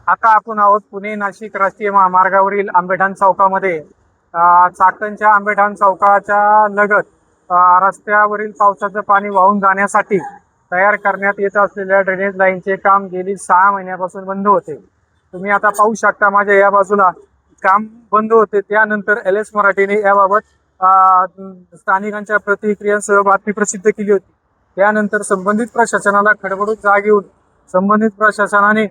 आता आपण आहोत पुणे नाशिक राष्ट्रीय महामार्गावरील आंबेठाण चौकामध्ये. चाकणच्या आंबेठाण चौकाच्या लगत रस्त्यावरील पावसाचं पाणी वाहून जाण्यासाठी तयार करण्यात येत असलेल्या ड्रेनेज लाईनचे काम गेली 6 महिन्यापासून बंद होते. तुम्ही आता पाहू शकता माझ्या या बाजूला काम बंद होते. त्यानंतर LS मराठीने याबाबत स्थानिकांच्या प्रतिक्रियांसह बातमी प्रसिद्ध केली होती. त्यानंतर संबंधित प्रशासनाला खडबडून जाग येऊन संबंधित प्रशासनाने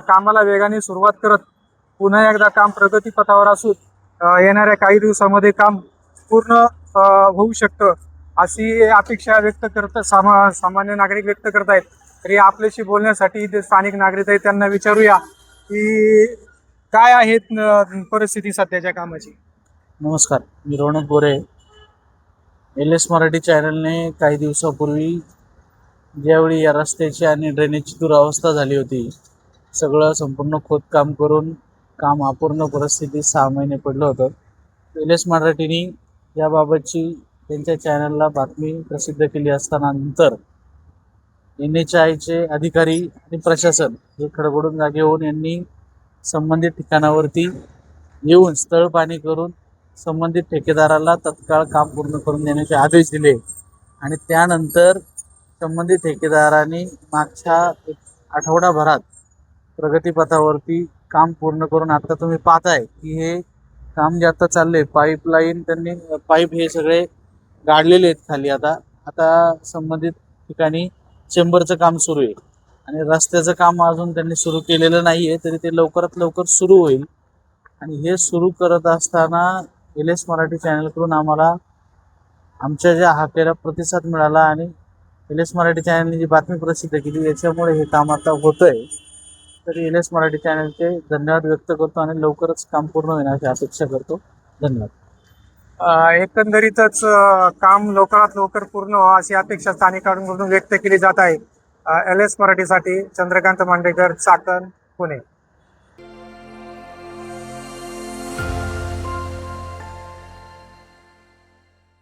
कामाला वेगाने सुरुवात करत पुन्हा एकदा काम प्रगतीपथावर असून येणाऱ्या काही दिवसामध्ये काम पूर्ण होऊ शकतं अशी अपेक्षा व्यक्त करत सामान्य नागरिक व्यक्त करत आहेत. तरी आपल्याशी बोलण्यासाठी इथे स्थानिक नागरिक आहेत, त्यांना विचारूया की काय आहेत परिस्थिती सध्याच्या कामाची. नमस्कार, मी रौनक गोरे. LS मराठी चॅनलने काही दिवसापूर्वी ज्यावेळी या रस्त्याची आणि ड्रेनेजची दुरावस्था झाली होती, सगळं संपूर्ण खोदकाम करून काम अपूर्ण परिस्थितीत 6 महिने पडलं होतं. LS मराठीने याबाबतची त्यांच्या चॅनलला बातमी प्रसिद्ध केली असताना नंतर NHAIचे अधिकारी आणि प्रशासन हे खडबडून जागे होऊन यांनी संबंधित ठिकाणावरती येऊन स्थळ पाहणी करून संबंधित ठेकेदाराला तत्काळ काम पूर्ण करून देण्याचे आदेश दिले. आणि त्यानंतर संबंधित ठेकेदारांनी मागच्या आठवडाभरात प्रगतीपथावरती काम पूर्ण करून आता तुम्ही पाहताय की हे काम जे आता चालले, पाईपलाईन त्यांनी पाईप हे सगळे गाडलेले आहेत खाली. आता संबंधित ठिकाणी चेंबरचं काम सुरू आहे आणि रस्त्याचं काम अजून त्यांनी सुरू केलेलं नाही आहे, तरी ते लवकरात लवकर सुरू होईल. आणि हे सुरू करत असताना LS मराठी चॅनलकडून आम्हाला आमच्या ज्या हाकेला प्रतिसाद मिळाला आणि LS मराठी चॅनलने जी बातमी प्रसिद्ध केली याच्यामुळे हे काम आता होतंय. तरी LS मराठी चॅनलचे धन्यवाद व्यक्त करतो आणि लवकरच काम पूर्ण होण्याची अपेक्षा करतो. धन्यवाद. एकंदरीतच काम लवकरात लवकर पूर्ण व्हावं अशी अपेक्षा स्थानिकांकडून व्यक्त केली जात आहे. LS मराठीसाठी चंद्रकांत मांडेकर, चाकण, पुणे.